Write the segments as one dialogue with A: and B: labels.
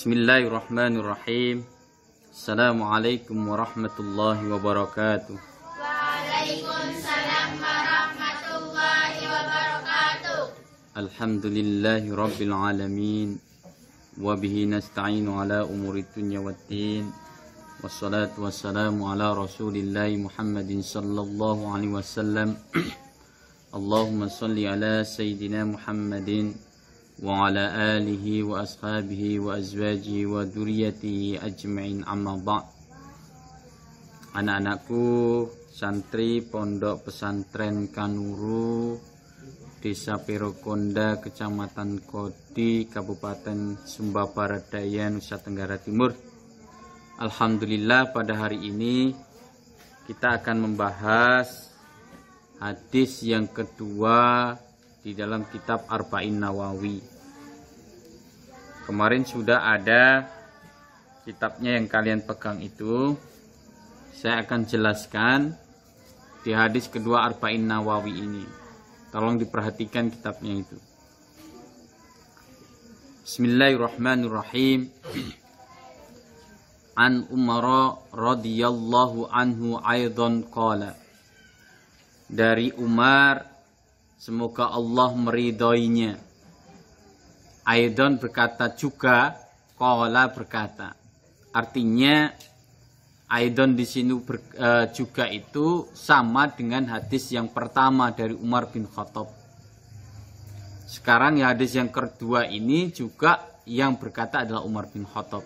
A: Bismillahirrahmanirrahim. Assalamualaikum warahmatullahi wabarakatuh.
B: Waalaikumsalam warahmatullahi wabarakatuh.
A: Alhamdulillahi rabbil alamin. Wabihi nasta'inu ala umuri dunya waddin. Wassalatu wassalamu ala rasulillahi Muhammadin sallallahu alaihi wasallam. Allahumma salli ala Sayyidina Muhammadin wa ala alihi wa ashabihi wa azwajihi wa dzurriyyatihi ajma'in, amma ba'd. Anak-anakku santri Pondok Pesantren Kanuru, Desa Perokonda, Kecamatan Kodi, Kabupaten Sumba Barat Daya, Nusa Tenggara Timur. Alhamdulillah, pada hari ini kita akan membahas hadis yang kedua di dalam kitab Arba'in Nawawi. Kemarin sudah ada kitabnya yang kalian pegang itu. Saya akan jelaskan di hadis kedua Arba'in Nawawi ini. Tolong diperhatikan kitabnya itu. Bismillahirrahmanirrahim. An Umar radhiyallahu anhu aidan qala. Dari Umar, semoga Allah meridhoinya. Aidan berkata juga, qala berkata. Artinya aidan di sini juga itu sama dengan hadis yang pertama dari Umar bin Khattab. Sekarang ya hadis yang kedua ini juga yang berkata adalah Umar bin Khattab.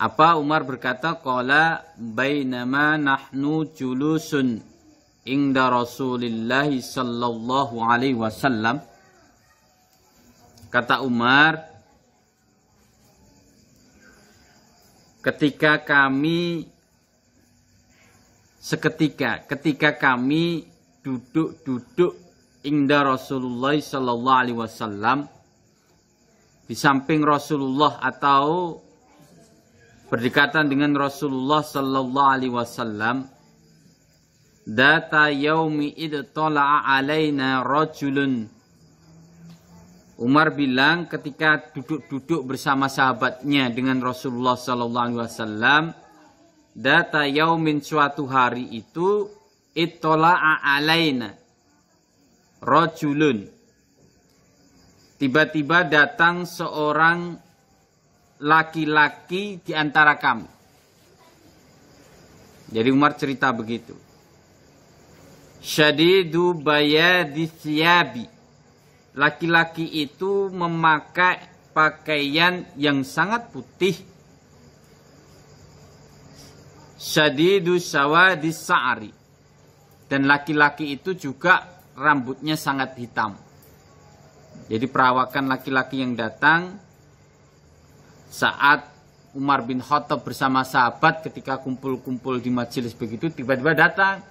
A: Apa Umar berkata? Qala bainama nahnu julusun inda Rasulillah sallallahu alaihi wasallam. Kata Umar, ketika kami duduk inda Rasulullah sallallahu alaihi wasallam, di samping Rasulullah atau berdekatan dengan Rasulullah sallallahu alaihi wasallam, data yaumi idtala'a alaina rajulun. Umar bilang ketika duduk-duduk bersama sahabatnya dengan Rasulullah sallallahu alaihi wasallam, data yaumin, suatu hari itu, ittala'a alaina rajulun, tiba-tiba datang seorang laki-laki di antara kami. Jadi Umar cerita begitu. Syadidu bayadis thiyabi, laki-laki itu memakai pakaian yang sangat putih. Syadidu sawadis sa'ri, dan laki-laki itu juga rambutnya sangat hitam. Jadi perawakan laki-laki yang datang saat Umar bin Khattab bersama sahabat ketika kumpul-kumpul di majelis begitu, tiba-tiba datang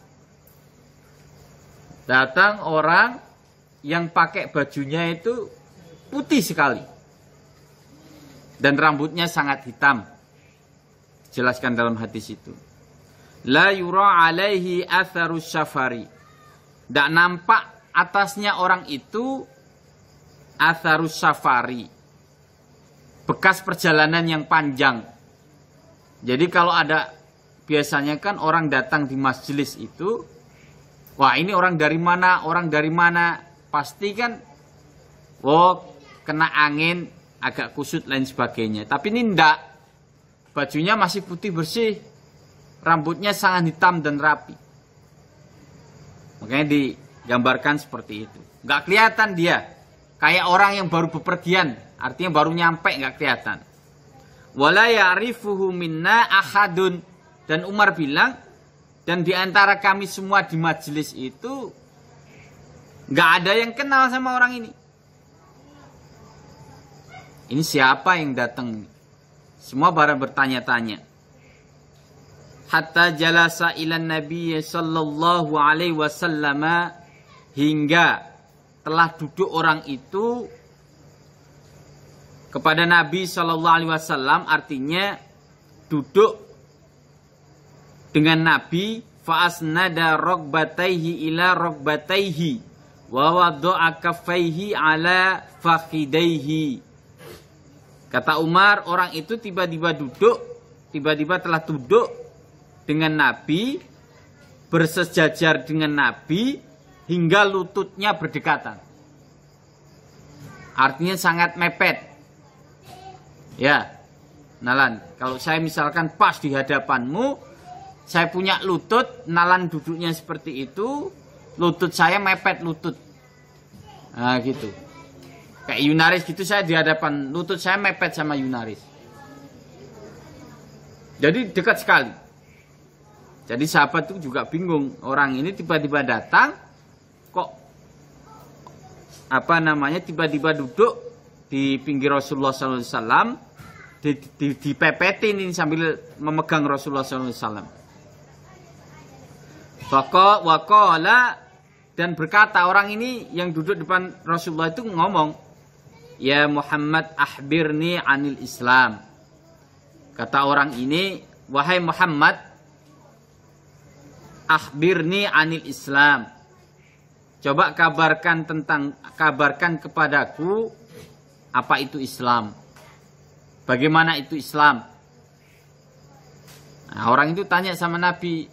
A: orang yang pakai bajunya itu putih sekali dan rambutnya sangat hitam. Jelaskan dalam hadis itu, la yura alaihi atharus safari, tidak nampak atasnya orang itu atharus safari, bekas perjalanan yang panjang. Jadi kalau ada, biasanya kan orang datang di majelis itu, wah ini orang dari mana, pasti kan, kena angin, agak kusut lain sebagainya. Tapi ini enggak, bajunya masih putih bersih, rambutnya sangat hitam dan rapi. Makanya digambarkan seperti itu. Enggak kelihatan dia, kayak orang yang baru bepergian, artinya baru nyampe, enggak kelihatan. Wala ya'rifuhu minna ahadun, dan Umar bilang, dan di antara kami semua di majelis itu nggak ada yang kenal sama orang ini. Ini siapa yang datang? Semua pada bertanya-tanya. Hatta jalasa ilan Nabi sallallahu alaihi wasallam, hingga telah duduk orang itu kepada Nabi sallallahu alaihi wasallam, artinya duduk dengan Nabi. Fa'asnada rokbataihi ila rokbataihi wa wada'a kaffaihi ala fakhidaihi. Kata Umar, orang itu tiba-tiba telah duduk dengan Nabi, bersejajar dengan Nabi, hingga lututnya berdekatan. Artinya sangat mepet. Ya, Nalan, kalau saya misalkan pas di hadapanmu, saya punya lutut, Nalan duduknya seperti itu, lutut saya mepet lutut. Nah gitu. Kayak Yunaris gitu, saya di hadapan lutut saya mepet sama Yunaris. Jadi dekat sekali. Jadi sahabat itu juga bingung. Orang ini tiba-tiba datang, kok tiba-tiba duduk di pinggir Rasulullah SAW, dipepetin ini sambil memegang Rasulullah SAW. Waqala, dan berkata, orang ini yang duduk depan Rasulullah itu ngomong, ya Muhammad akhbirni anil Islam. Kata orang ini, wahai Muhammad, akhbirni anil Islam. Coba kabarkan kepadaku apa itu Islam. Bagaimana itu Islam? Nah, orang itu tanya sama Nabi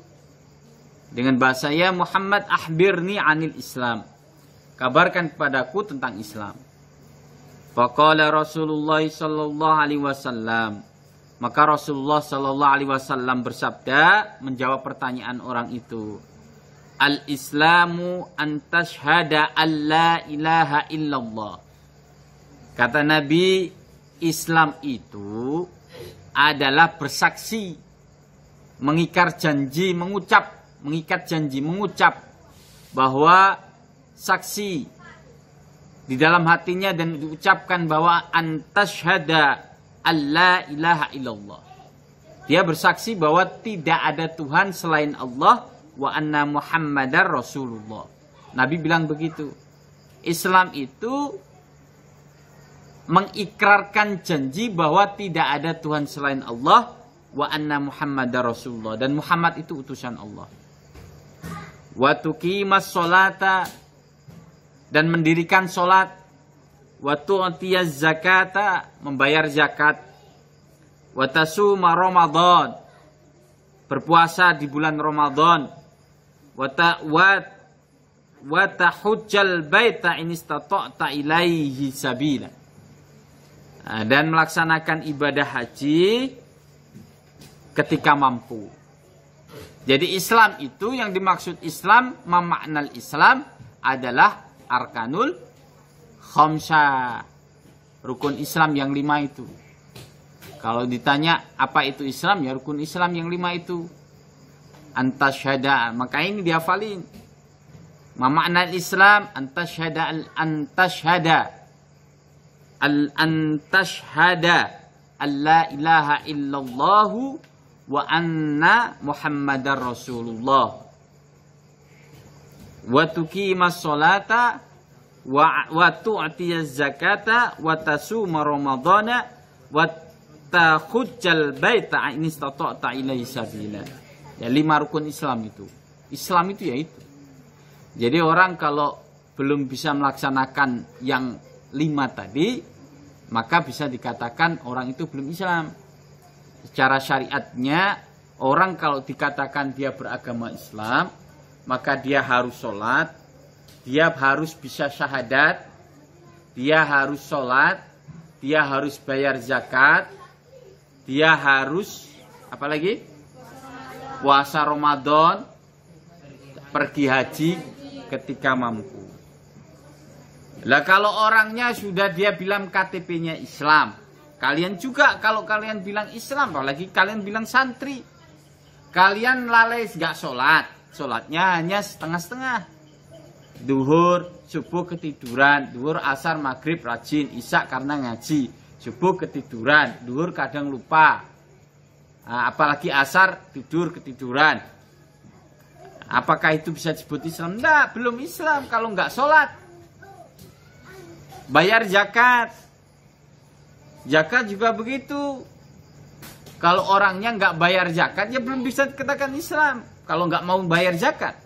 A: dengan bahasa, ya Muhammad akhbirni anil Islam. Kabarkan kepadaku tentang Islam. Faqala Rasulullah sallallahu alaihi wasallam. Maka Rasulullah sallallahu alaihi wasallam bersabda menjawab pertanyaan orang itu. Al-Islamu an tashhada alla ilaha illallah. Kata Nabi, Islam itu adalah bersaksi, mengikat janji, mengucap bahwa saksi di dalam hatinya dan diucapkan bahwa antashhada alla ilaha illallah. Dia bersaksi bahwa tidak ada Tuhan selain Allah wa anna Muhammadar Rasulullah. Nabi bilang begitu. Islam itu mengikrarkan janji bahwa tidak ada Tuhan selain Allah wa anna Muhammadar Rasulullah, dan Muhammad itu utusan Allah. Wa tuqimas sholata, dan mendirikan sholat. Wa tu'tiyaz zakata, membayar zakat. Wa tasuma Ramadan, berpuasa di bulan Ramadan. Wa tahujjal baita in istata'ta ilaihi sabila. Dan melaksanakan ibadah haji ketika mampu. Jadi Islam itu, yang dimaksud Islam, memaknal Islam adalah arkanul khamsah, rukun Islam yang 5 itu. Kalau ditanya apa itu Islam, ya rukun Islam yang 5 itu. Antashhada, maka ini dihafalin. Makna Islam antashhada alla ilaha illallah wa anna Muhammadar Rasulullah. Wa tuqimas sholata wa tu'tiyaz zakata wa tasuma ramadhana wa tahujjal baita in istata'ta ilaihi sabila. Ya 5 rukun Islam itu. Islam itu ya itu. Jadi orang kalau belum bisa melaksanakan yang 5 tadi, maka bisa dikatakan orang itu belum Islam. Secara syariatnya, orang kalau dikatakan dia beragama Islam, maka dia harus sholat, dia harus bisa syahadat, dia harus sholat, dia harus bayar zakat, dia harus apa lagi? Puasa Ramadan, pergi haji ketika mampu. Lah kalau orangnya sudah dia bilang KTP-nya Islam, kalian juga kalau kalian bilang Islam, apalagi kalian bilang santri, kalian lalai gak sholat, sholatnya hanya setengah-setengah. Duhur, subuh ketiduran, duhur asar maghrib rajin, isya karena ngaji, subuh ketiduran, duhur kadang lupa, apalagi asar tidur ketiduran. Apakah itu bisa disebut Islam? Enggak, belum Islam kalau nggak sholat. Bayar zakat, zakat juga begitu. Kalau orangnya nggak bayar zakat, ya belum bisa dikatakan Islam. Kalau nggak mau bayar zakat.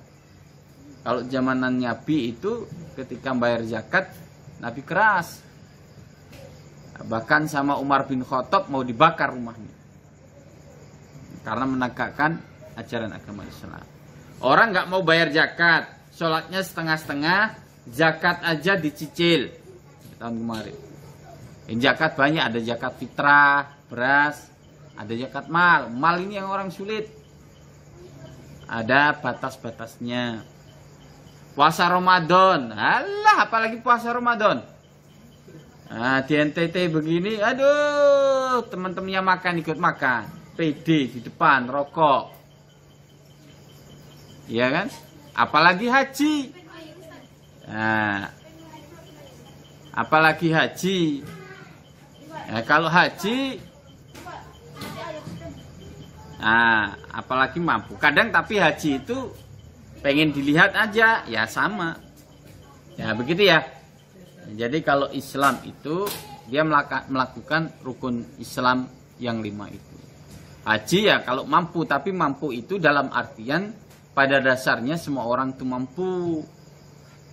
A: Kalau zamanan Nabi itu ketika bayar zakat, Nabi keras. Bahkan sama Umar bin Khattab mau dibakar rumahnya. Karena menegakkan ajaran agama Islam. Orang nggak mau bayar zakat, sholatnya setengah-setengah, zakat aja dicicil. Tahun kemarin. Zakat banyak, ada zakat fitrah, beras, ada zakat mal. Mal ini yang orang sulit. Ada batas-batasnya. Puasa Ramadan, alah apalagi puasa Ramadan. Nah, di NTT begini, aduh, teman-temannya makan ikut makan, PD di depan, rokok, iya kan? Apalagi haji, nah, apalagi haji. Nah, kalau haji, nah, apalagi mampu. Kadang tapi haji itu pengen dilihat aja, ya sama, ya begitu ya. Jadi kalau Islam itu dia melakukan rukun Islam yang 5 itu. Haji ya kalau mampu, tapi mampu itu dalam artian pada dasarnya semua orang itu mampu.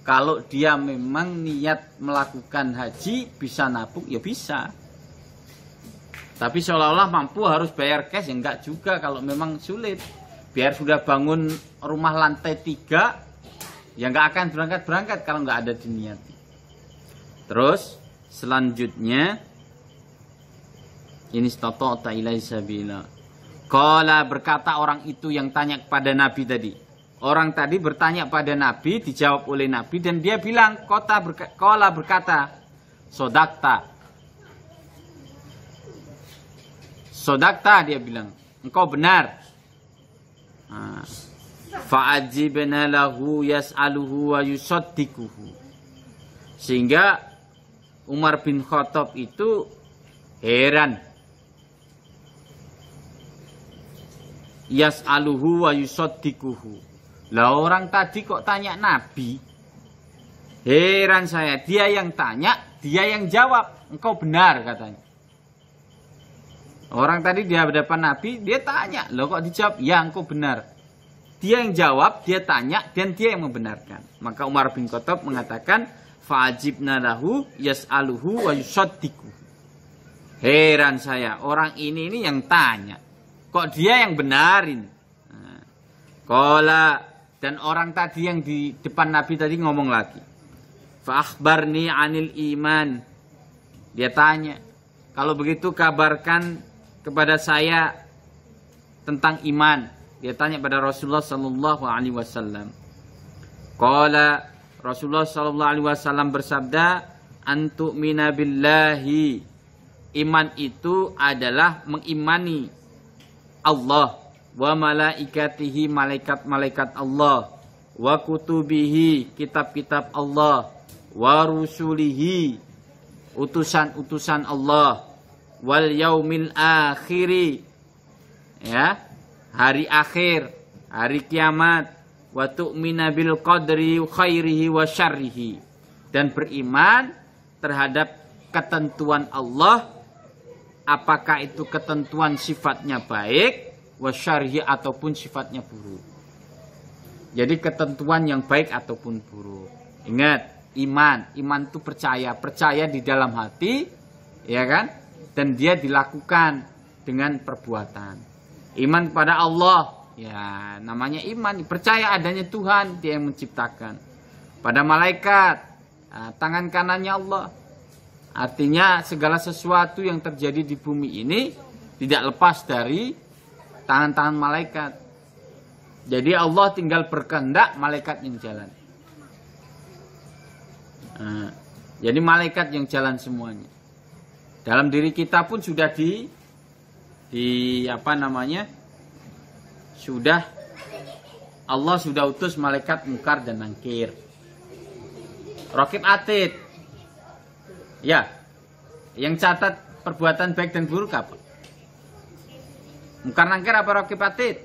A: Kalau dia memang niat melakukan haji bisa nabung ya bisa. Tapi seolah-olah mampu harus bayar cash ya enggak juga kalau memang sulit. Biar sudah bangun rumah lantai 3 ya enggak akan berangkat kalau enggak ada diniati. Terus selanjutnya ini stata'ta ilaihi sabila. Qala berkata orang itu yang tanya kepada Nabi tadi. Orang tadi bertanya pada Nabi, dijawab oleh Nabi dan dia bilang qala berkata sodakta. Sodakta dia bilang, engkau benar. Fa'ajibna lahu yas'aluhu wa yusaddiquhu. Sehingga Umar bin Khattab itu heran. Yas'aluhu wa yusaddiquhu. Lah orang tadi kok tanya Nabi? Heran saya, dia yang tanya, dia yang jawab. Engkau benar katanya. Orang tadi di hadapan Nabi, dia tanya, loh kok dijawab? Ya engkau benar. Dia yang jawab, dia tanya, dan dia yang membenarkan. Maka Umar bin Khattab mengatakan, fa'ajibna lahu yas'aluhu wa yusaddiquhu. Heran saya, orang ini yang tanya. Kok dia yang benarin? Qala, dan orang tadi yang di depan Nabi tadi ngomong lagi. Fa'akhbarni anil iman. Dia tanya, kalau begitu kabarkan kepada saya tentang iman. Dia tanya pada Rasulullah sallallahu alaihi wasallam. Qala, Rasulullah sallallahu alaihi wasallam bersabda, antu'mina billahi. Iman itu adalah mengimani Allah wa malaikatihi, malaikat-malaikat Allah, wa kutubihi, kitab-kitab Allah, wa rusulihi, utusan-utusan Allah, wal yaumil akhiri, ya, hari akhir, hari kiamat, wa tu'mina bil qadri khairihi wa syarrihi, dan beriman terhadap ketentuan Allah, apakah itu ketentuan sifatnya baik wa syarrihi ataupun sifatnya buruk. Jadi ketentuan yang baik ataupun buruk. Ingat, iman itu percaya di dalam hati, ya kan? Dan dia dilakukan dengan perbuatan. Iman kepada Allah, ya namanya iman, percaya adanya Tuhan, dia yang menciptakan. Pada malaikat, tangan kanannya Allah. Artinya segala sesuatu yang terjadi di bumi ini tidak lepas dari tangan-tangan malaikat. Jadi Allah tinggal berkehendak, malaikat yang jalan. Jadi malaikat yang jalan semuanya. Dalam diri kita pun sudah Allah sudah utus malaikat mungkar dan nangkir. Raqib Atid. Ya. Yang catat perbuatan baik dan buruk apa? Mungkar nangkir apa Raqib Atid?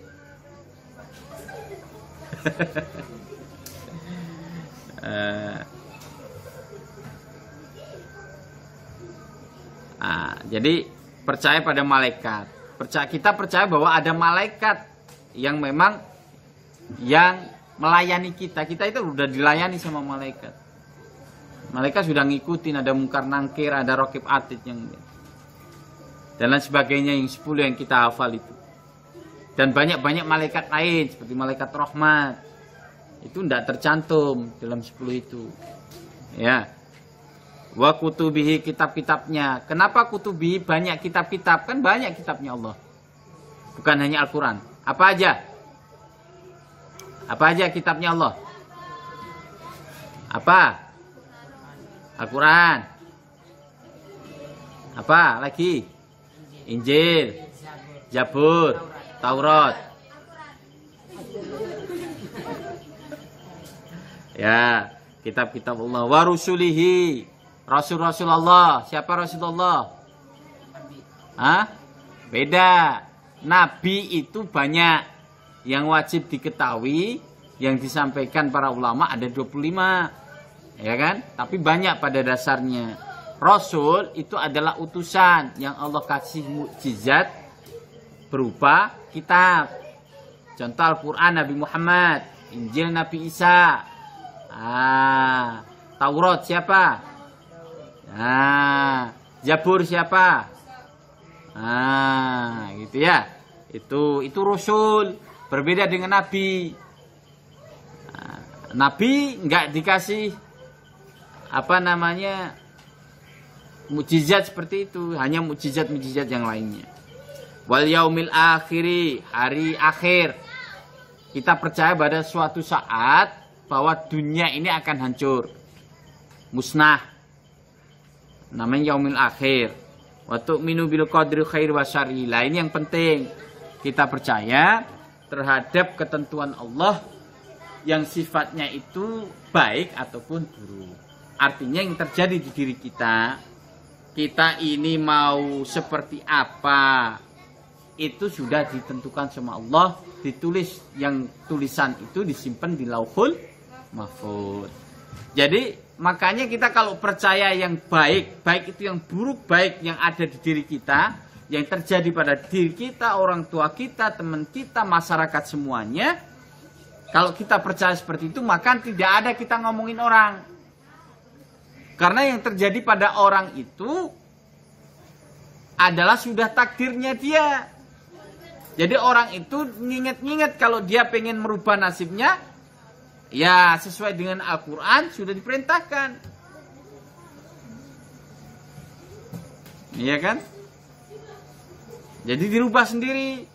A: Jadi percaya pada malaikat. Kita percaya bahwa ada malaikat yang memang yang melayani kita. Kita itu sudah dilayani sama malaikat. Malaikat sudah ngikutin, ada mungkar nangkir, ada raqib atid yang dan lain sebagainya, yang 10 yang kita hafal itu. Dan banyak-banyak malaikat lain seperti malaikat rahmat. Itu tidak tercantum dalam 10 itu. Ya. Wa kutubihi, kitab-kitabnya. Kenapa kutubihi banyak kitab-kitab? Kan banyak kitabnya Allah. Bukan hanya Al-Quran. Apa aja? Apa aja kitabnya Allah? Apa? Al-Quran. Apa lagi? Injil, Zabur, Taurat. Ya, kitab-kitab Allah. Wa rusulihi, Rasul-Rasul Allah. Siapa Rasulullah? Hah? Beda. Nabi itu banyak yang wajib diketahui, yang disampaikan para ulama ada 25. Ya kan? Tapi banyak pada dasarnya. Rasul itu adalah utusan yang Allah kasih mukjizat berupa kitab. Contoh Al-Quran Nabi Muhammad, Injil Nabi Isa. Taurat siapa? Zabur siapa? Gitu ya. Itu Rasul, berbeda dengan Nabi. Nabi enggak dikasih mukjizat seperti itu, hanya mukjizat-mukjizat yang lainnya. Wal yaumil akhiri, hari akhir. Kita percaya pada suatu saat bahwa dunia ini akan hancur, musnah. Namanya yaumil akhir. Wa tu'minu bil qadri khair wa syarri. Lah ini yang penting. Kita percaya terhadap ketentuan Allah yang sifatnya itu baik ataupun buruk. Artinya yang terjadi di diri kita ini mau seperti apa, itu sudah ditentukan sama Allah, ditulis, yang tulisan itu disimpan di Lauhul Mahfuz. Jadi makanya kita kalau percaya yang baik, baik itu yang buruk, baik yang ada di diri kita, yang terjadi pada diri kita, orang tua kita, teman kita, masyarakat semuanya, kalau kita percaya seperti itu, maka tidak ada kita ngomongin orang. Karena yang terjadi pada orang itu adalah sudah takdirnya dia. Jadi orang itu nginget-nginget kalau dia pengen merubah nasibnya, ya sesuai dengan Al-Quran sudah diperintahkan. Iya kan? Jadi dirubah sendiri.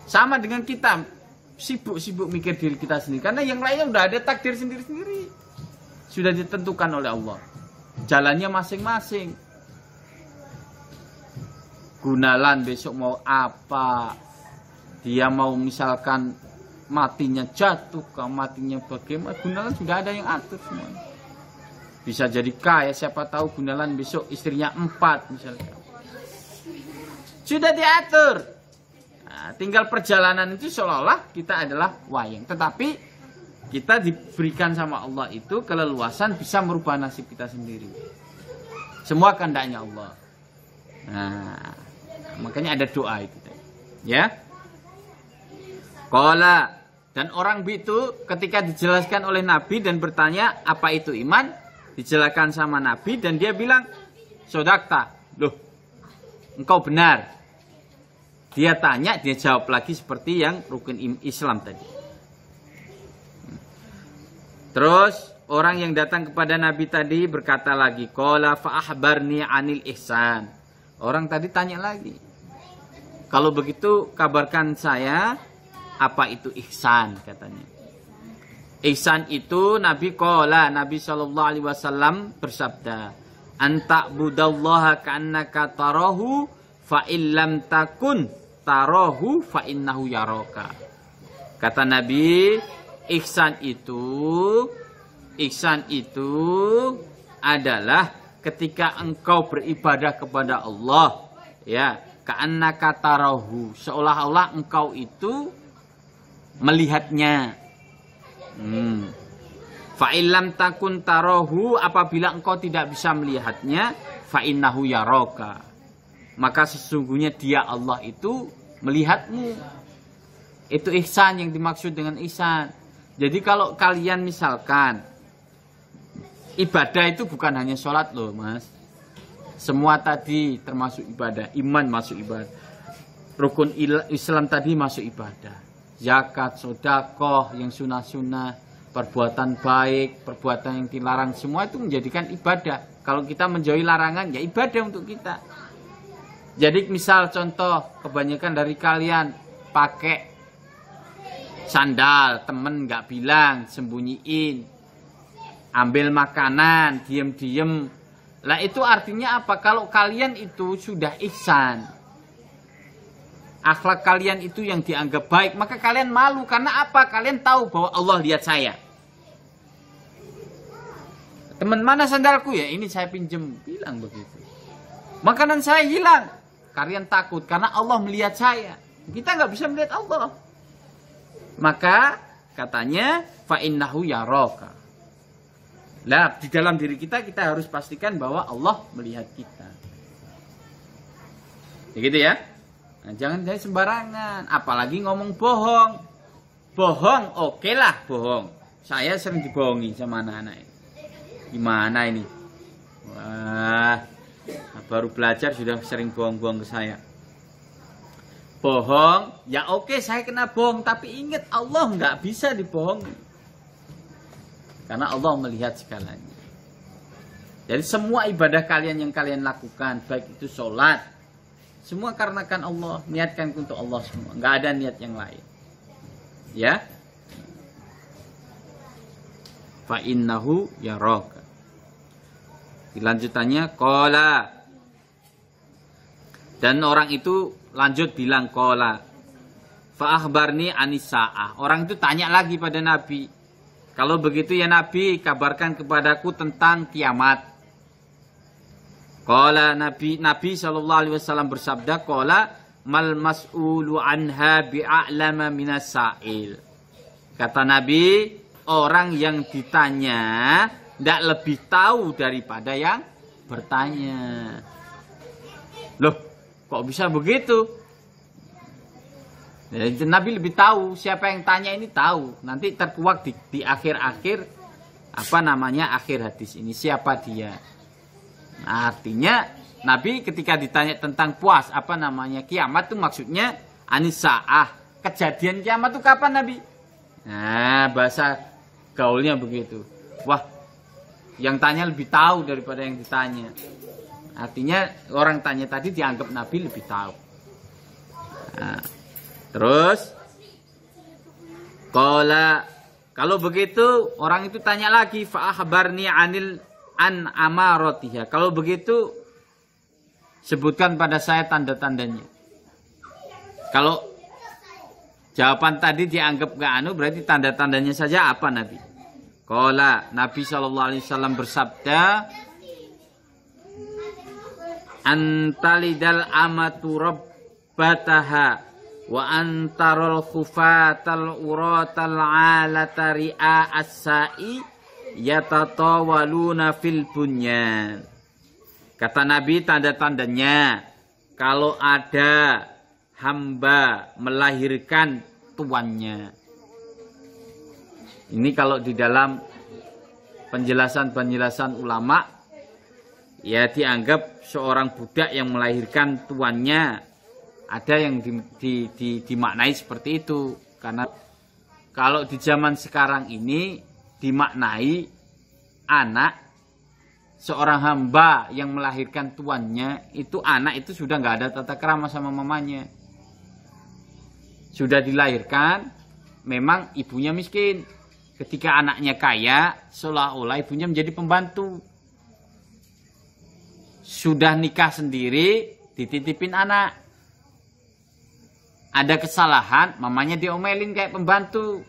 A: Sama dengan kita, sibuk-sibuk mikir diri kita sendiri. Karena yang lainnya udah ada takdir sendiri-sendiri. Sudah ditentukan oleh Allah. Jalannya masing-masing. Gunalan besok mau apa? Dia mau misalkan matinya jatuh, matinya bagaimana? Gunalan sudah ada yang atur semuanya. Bisa jadi kaya, siapa tahu Gunalan besok istrinya 4 misalkan. Sudah diatur. Nah, tinggal perjalanan itu seolah-olah kita adalah wayang. Tetapi kita diberikan sama Allah itu keleluasan bisa merubah nasib kita sendiri. Semua kehendaknya Allah. Nah, makanya ada doa itu. Ya. Qala, dan orang itu ketika dijelaskan oleh Nabi dan bertanya apa itu iman, dijelaskan sama Nabi dan dia bilang, "Sodakta." Loh, engkau benar. Dia tanya, dia jawab lagi seperti yang rukun Islam tadi. Terus orang yang datang kepada Nabi tadi berkata lagi, qala fa ahbarni anil ihsan. Orang tadi tanya lagi, kalau begitu kabarkan saya apa itu ihsan, katanya. Ihsan itu Nabi sallallahu alaihi wasallam bersabda, anta budallaha ka'annaka tarahu fa illam takun tarahu fa innahu yaraka. Kata Nabi, ihsan itu adalah ketika engkau beribadah kepada Allah, ya, ka'annaka tarahu, seolah-olah engkau itu melihatnya. Fa illam takun tarahu, apabila engkau tidak bisa melihatnya, fa innahu yaraka, maka sesungguhnya dia Allah itu melihatmu. Itu ihsan yang dimaksud dengan ihsan. Jadi kalau kalian misalkan Ibadah itu bukan hanya sholat loh mas. Semua tadi termasuk ibadah. Iman masuk ibadah. Rukun Islam tadi masuk ibadah. Zakat, sedekah, yang sunnah-sunnah, perbuatan baik, perbuatan yang dilarang, semua itu menjadikan ibadah. Kalau kita menjauhi larangan, ya ibadah untuk kita. Jadi misal contoh, kebanyakan dari kalian pakai sandal, temen nggak bilang, sembunyiin, ambil makanan, diem-diem. Lah itu artinya apa? Kalau kalian itu sudah ihsan, akhlak kalian itu yang dianggap baik, maka kalian malu. Karena apa? Kalian tahu bahwa Allah lihat saya. Teman, mana sandalku ya? Ini saya pinjem, bilang begitu. Makanan saya hilang. Kalian takut karena Allah melihat saya. Kita nggak bisa melihat Allah. Maka katanya fa innahu yaraka. Lah di dalam diri kita harus pastikan bahwa Allah melihat kita. Begitu ya? Nah, jangan dari sembarangan, apalagi ngomong bohong. Bohong, oke lah bohong. Saya sering dibohongi sama anak-anak ini. Gimana ini? Wah, baru belajar sudah sering bohong-bohong ke saya. Bohong, ya oke saya kena bohong, tapi ingat Allah nggak bisa dibohongi. Karena Allah melihat segalanya. Jadi semua ibadah kalian yang kalian lakukan, baik itu sholat, semua karenakan Allah, niatkan untuk Allah semua, nggak ada niat yang lain. Ya. Fa innahu yaraka. Lanjutannya qala. Dan orang itu lanjut bilang qala. Fa akhbarni anisa'ah. Orang itu tanya lagi pada Nabi. Kalau begitu ya Nabi, kabarkan kepadaku tentang kiamat. Qala Nabi sallallahu alaihi wasallam bersabda, qala mal mas'ulu anha bi'a'lama minas sa'il. Kata Nabi, orang yang ditanya tidak lebih tahu daripada yang bertanya. Loh, kok bisa begitu? Jadi Nabi lebih tahu, siapa yang tanya ini tahu. Nanti terkuak di akhir-akhir akhir hadis ini, siapa dia. Nah, artinya Nabi ketika ditanya tentang kiamat itu maksudnya anisa'ah. Kejadian kiamat itu kapan Nabi? Nah, bahasa gaulnya begitu. Wah, yang tanya lebih tahu daripada yang ditanya. Artinya orang tanya tadi dianggap Nabi lebih tahu. Nah, terus kalau begitu orang itu tanya lagi, fa akhbarni an amaratiha. Kalau begitu sebutkan pada saya tanda-tandanya. Kalau jawaban tadi dianggap gak berarti tanda-tandanya saja apa Nabi? Qala Nabi SAW bersabda, antalidal amatu rabbataha wa antarul khufatal uratal alata ri'a as-sa'i yatatawaluna fil bunyan. Kata Nabi, tanda-tandanya kalau ada hamba melahirkan tuannya. Ini kalau di dalam penjelasan ulama, ya dianggap seorang budak yang melahirkan tuannya. Ada yang dimaknai seperti itu. Karena kalau di zaman sekarang ini dimaknai anak, seorang hamba yang melahirkan tuannya, itu anak itu sudah nggak ada tata krama sama mamanya. Sudah dilahirkan, memang ibunya miskin. Ketika anaknya kaya, seolah-olah ibunya menjadi pembantu. Sudah nikah sendiri, dititipin anak. Ada kesalahan, mamanya diomelin kayak pembantu.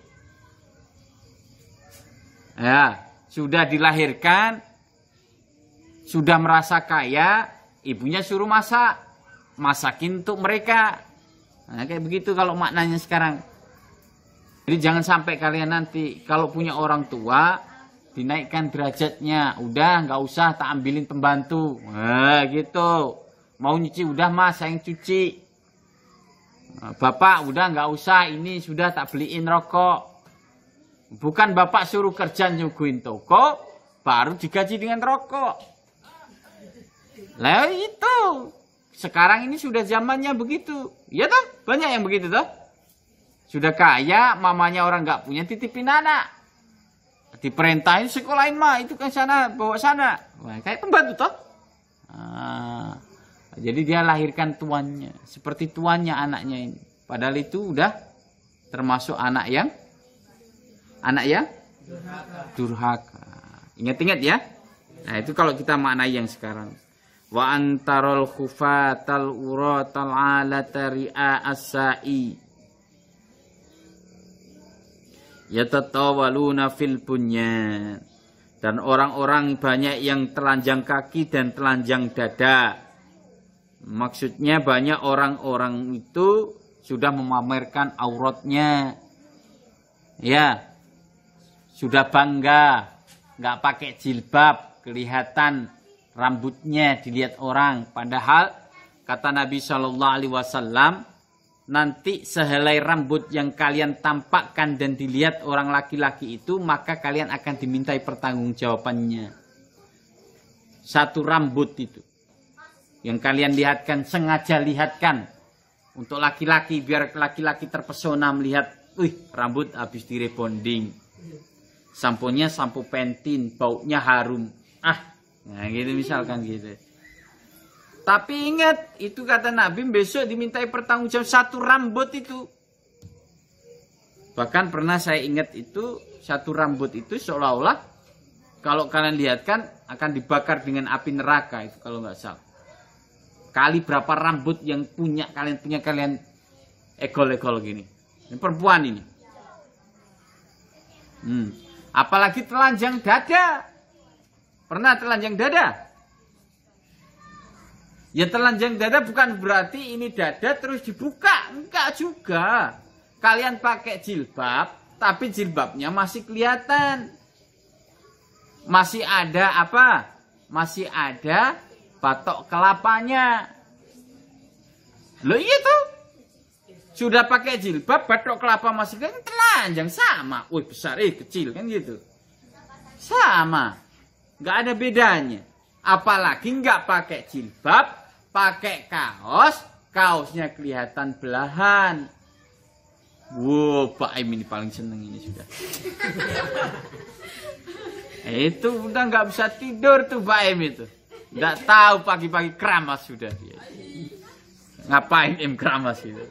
A: Ya, sudah dilahirkan, sudah merasa kaya, ibunya suruh masakin untuk mereka. Nah, kayak begitu kalau maknanya sekarang. Jadi jangan sampai kalian nanti kalau punya orang tua dinaikkan derajatnya, udah nggak usah tak ambilin pembantu. Nah, gitu. Mau nyuci udah mas, saya yang cuci. Bapak udah nggak usah, ini sudah tak beliin rokok. Bukan bapak suruh kerja nyuguhin toko, baru digaji dengan rokok. Lah itu. Sekarang ini sudah zamannya begitu. Ya toh? Banyak yang begitu toh. Sudah kaya, mamanya orang nggak punya, titipin anak. Diperintahin sekolahin mah, itu kan sana, bawa sana. Wah, kayak pembantu toh. Jadi dia lahirkan tuannya. Seperti tuannya anaknya ini. Padahal itu udah termasuk anak yang durhaka. Ingat-ingat ya. Nah itu kalau kita maknai yang sekarang. Wa antarul khufatal uratal alata ri'a as-sa'i yatatawaluna fil bunyan. Dan orang-orang banyak yang telanjang kaki dan telanjang dada. Maksudnya banyak orang-orang itu sudah memamerkan auratnya. Ya. Sudah bangga, nggak pakai jilbab, kelihatan rambutnya dilihat orang. Padahal kata Nabi Shallallahu Alaihi Wasallam, nanti sehelai rambut yang kalian tampakkan dan dilihat orang laki-laki itu, maka kalian akan dimintai pertanggungjawabannya. Satu rambut itu yang kalian lihatkan, sengaja lihatkan untuk laki-laki biar laki-laki terpesona melihat, wih rambut habis direbonding. Samponya sampo Pentin, baunya harum. Nah gitu misalkan gitu. Tapi ingat, itu kata Nabi besok dimintai pertanggungjawaban satu rambut itu. Bahkan pernah saya ingat itu, satu rambut itu seolah-olah kalau kalian lihat kan akan dibakar dengan api neraka itu kalau nggak salah. Kali berapa rambut yang punya kalian egol-egol gini. Ini perempuan ini. Apalagi telanjang dada. Pernah telanjang dada? Ya telanjang dada bukan berarti ini dada terus dibuka. Enggak juga. Kalian pakai jilbab, tapi jilbabnya masih kelihatan. Masih ada apa? Masih ada batok kelapanya. Loh iya tuh. Sudah pakai jilbab, batok kelapa masih kan telanjang sama. Wih besar, kecil kan gitu. Sama. Nggak ada bedanya. Apalagi nggak pakai jilbab, pakai kaos, kaosnya kelihatan belahan. Wow, Pak Im ini paling seneng ini sudah. Itu udah nggak bisa tidur tuh Pak Im itu. Nggak tahu pagi-pagi keramas sudah dia. Ngapain Im keramas itu?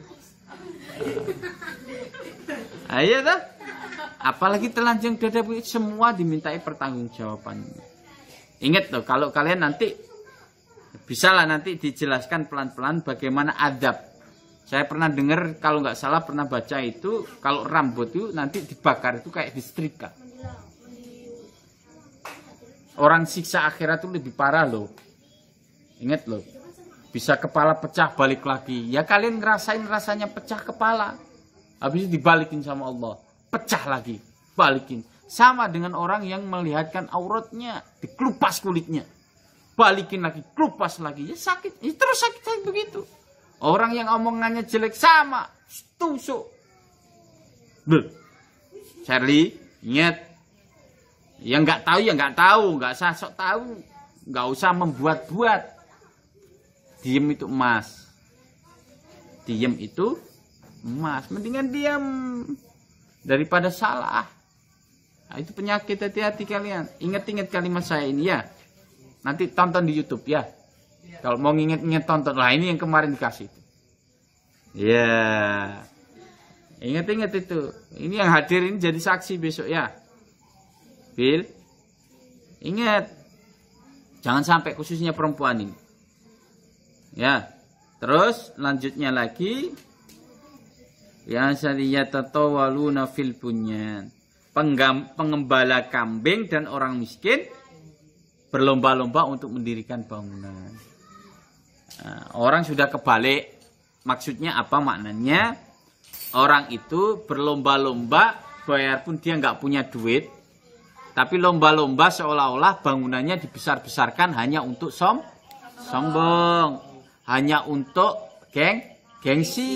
A: Ayo dah. Apalagi telanjang dada semua dimintai pertanggungjawabannya. Ingat loh, kalau kalian nanti bisalah nanti dijelaskan pelan-pelan bagaimana adab. Saya pernah dengar kalau nggak salah pernah baca itu kalau rambut itu nanti dibakar itu kayak disetrika. Orang siksa akhirat itu lebih parah loh. Ingat loh. Bisa kepala pecah balik lagi. Ya kalian ngerasain rasanya pecah kepala. Habis itu dibalikin sama Allah. Pecah lagi. Balikin. Sama dengan orang yang melihatkan auratnya. Dikelupas kulitnya. Balikin lagi. Kelupas lagi. Ya sakit. Ya terus sakit begitu. Orang yang omongannya jelek sama. Tusuk. Charlie. Ingat. Yang nggak tahu ya nggak tahu. Nggak usah sok tahu. Nggak usah membuat-buat. Diem itu emas. Diem itu emas. Mendingan diam daripada salah. Nah, itu penyakit, hati-hati kalian. Ingat-ingat kalimat saya ini ya. Nanti tonton di YouTube ya. Kalau mau nginget-inget tonton. Lah ini yang kemarin dikasih. Ya. Ingat-ingat itu. Ini yang hadir ini jadi saksi besok ya. Bil. Ingat. Jangan sampai khususnya perempuan ini. Ya, terus lanjutnya lagi ya sariyatawaluna fil bunyan. Pengembala kambing dan orang miskin berlomba-lomba untuk mendirikan bangunan. Nah, orang sudah kebalik. Maksudnya apa maknanya? Orang itu berlomba-lomba bayar pun dia nggak punya duit. Tapi lomba-lomba seolah-olah bangunannya dibesar-besarkan hanya untuk sombong. Hanya untuk gengsi.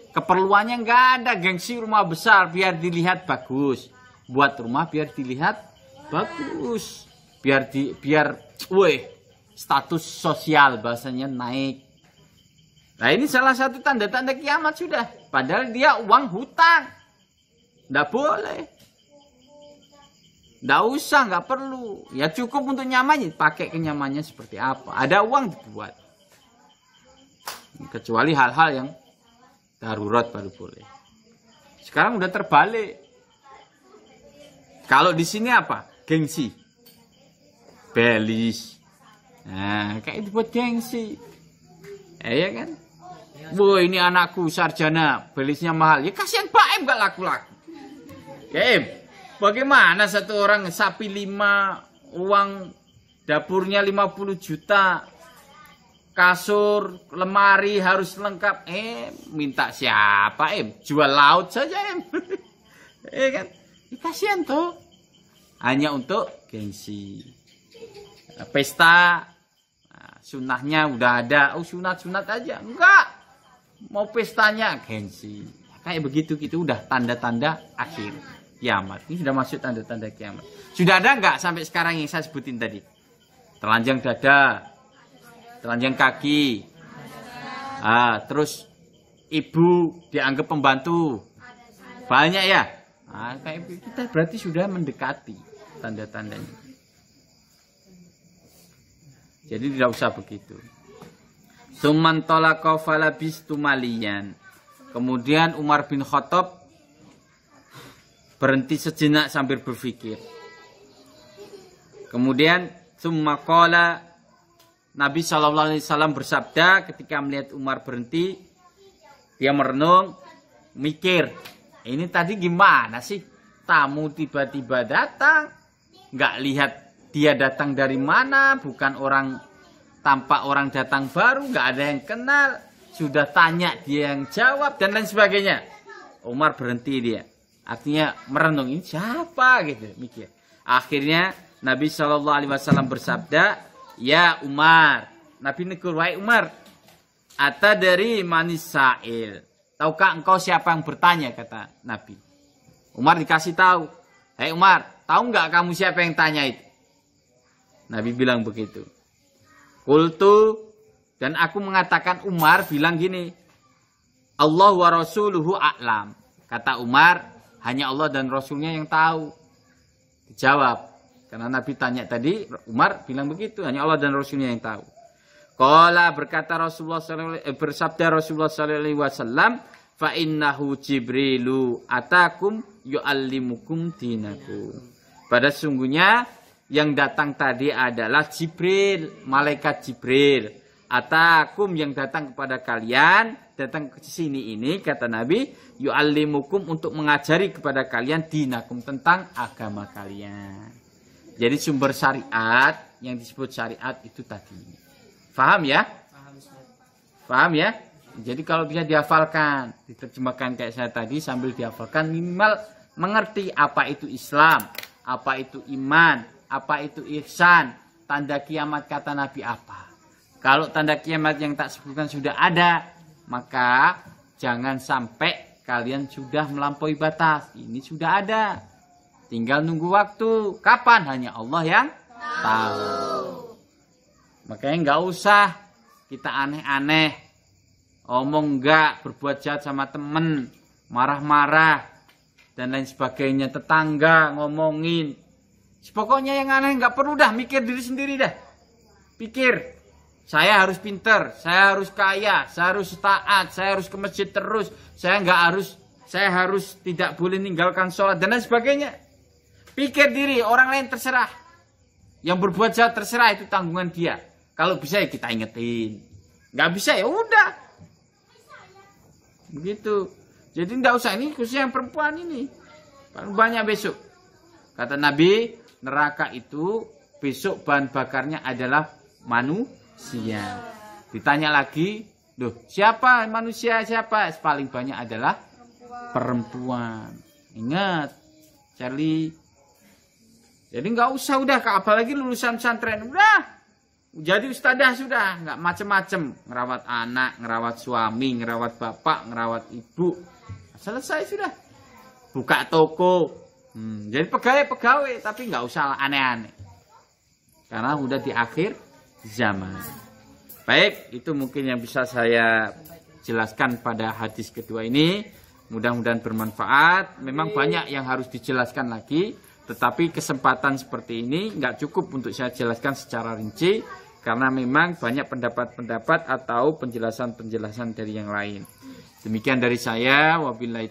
A: Keperluannya nggak ada. Gengsi rumah besar biar dilihat bagus. Buat rumah biar dilihat bagus. Biar status sosial bahasanya naik. Nah ini salah satu tanda-tanda kiamat sudah. Padahal dia uang hutang. Nggak boleh. Nggak usah, nggak perlu. Ya cukup untuk nyamannya. Pakai kenyamannya seperti apa. Ada uang dibuat. Kecuali hal-hal yang darurat baru boleh. Sekarang udah terbalik. Kalau di sini apa? Gengsi. Belis. Nah, kayak dibuat gengsi. Ya kan? Wah, ini anakku sarjana, belisnya mahal. Ya kasihan Pak Em gak laku-laku. Ya Em, bagaimana satu orang sapi 5, uang dapurnya 50 juta, kasur, lemari harus lengkap. Minta siapa Em? Jual laut saja Em. Ya kan? Ya, kasihan tuh. Hanya untuk gengsi. Pesta, sunahnya udah ada. Oh sunat-sunat aja. Enggak. Mau pestanya gengsi. Kayak begitu gitu udah tanda-tanda akhir kiamat. Ini sudah masuk tanda-tanda kiamat. Sudah ada enggak sampai sekarang yang saya sebutin tadi? Telanjang dada, telanjang kaki. Terus ibu dianggap pembantu. Banyak ya? Kayak kita berarti sudah mendekati tanda-tandanya. Jadi tidak usah begitu. Tsumman talaqa falabistu maliyan. Kemudian Umar bin Khattab berhenti sejenak sambil berpikir. Kemudian tsumma qala, Nabi SAW bersabda ketika melihat Umar berhenti, dia merenung, mikir, ini tadi gimana sih? Tamu tiba-tiba datang, nggak lihat dia datang dari mana, bukan orang, tampak orang datang baru, nggak ada yang kenal, sudah tanya dia yang jawab dan lain sebagainya. Umar berhenti dia, artinya merenung, ini siapa gitu, mikir. Akhirnya Nabi SAW bersabda, ya Umar, Nabi negur, wahai Umar, ata dari manis sa'il, tahukah engkau siapa yang bertanya, kata Nabi. Umar dikasih tahu, hei Umar, tahu nggak kamu siapa yang tanya itu? Nabi bilang begitu. Qultu, dan aku mengatakan, Umar bilang gini, Allah wa rasuluhu a'lam. Kata Umar, hanya Allah dan Rasulnya yang tahu. Dijawab. Karena Nabi tanya tadi, Umar bilang begitu, hanya Allah dan Rasulnya yang tahu. Qala, berkata Rasulullah bersabda Rasulullah sallallahu alaihi wasallam, fa innahu Jibrilu atakum yu'allimukum dinakum. Pada sungguhnya yang datang tadi adalah Jibril, malaikat Jibril. Atakum, yang datang kepada kalian, datang ke sini ini, kata Nabi, yu'allimukum, untuk mengajari kepada kalian dinakum, tentang agama kalian. Jadi sumber syariat, yang disebut syariat itu tadi. Faham ya? Faham ya? Jadi kalau bisa dihafalkan, diterjemahkan kayak saya tadi, sambil dihafalkan, minimal mengerti apa itu Islam, apa itu iman, apa itu ihsan, tanda kiamat kata Nabi apa. Kalau tanda kiamat yang tak sebutkan sudah ada, maka jangan sampai kalian sudah melampaui batas. Ini sudah ada, tinggal nunggu waktu. Kapan? Hanya Allah yang tahu. Makanya nggak usah kita aneh-aneh, omong enggak, berbuat jahat sama temen, marah-marah dan lain sebagainya, tetangga ngomongin. Pokoknya yang aneh nggak perlu dah, mikir diri sendiri dah. Pikir, saya harus pinter, saya harus kaya, saya harus taat, saya harus ke masjid terus, saya harus tidak boleh meninggalkan sholat dan lain sebagainya. Pikir diri, orang lain terserah. Yang berbuat jahat terserah, itu tanggungan dia. Kalau bisa ya kita ingetin, nggak bisa ya udah. Begitu. Jadi nggak usah, ini khususnya yang perempuan ini. Banyak besok. Kata Nabi, neraka itu besok bahan bakarnya adalah manusia. Ditanya lagi, loh siapa manusia siapa? Paling banyak adalah perempuan. Ingat, Charlie. Jadi nggak usah udah, apalagi lulusan pesantren udah. Jadi ustadzah sudah, nggak macem-macem. Ngerawat anak, ngerawat suami, ngerawat bapak, ngerawat ibu. Selesai sudah. Buka toko, Jadi pegawai tapi nggak usah aneh-aneh. Karena udah di akhir zaman. Baik, itu mungkin yang bisa saya jelaskan pada hadis kedua ini. Mudah-mudahan bermanfaat. Memang banyak yang harus dijelaskan lagi. Tetapi kesempatan seperti ini nggak cukup untuk saya jelaskan secara rinci. Karena memang banyak pendapat-pendapat atau penjelasan-penjelasan dari yang lain. Demikian dari saya. Wabillahi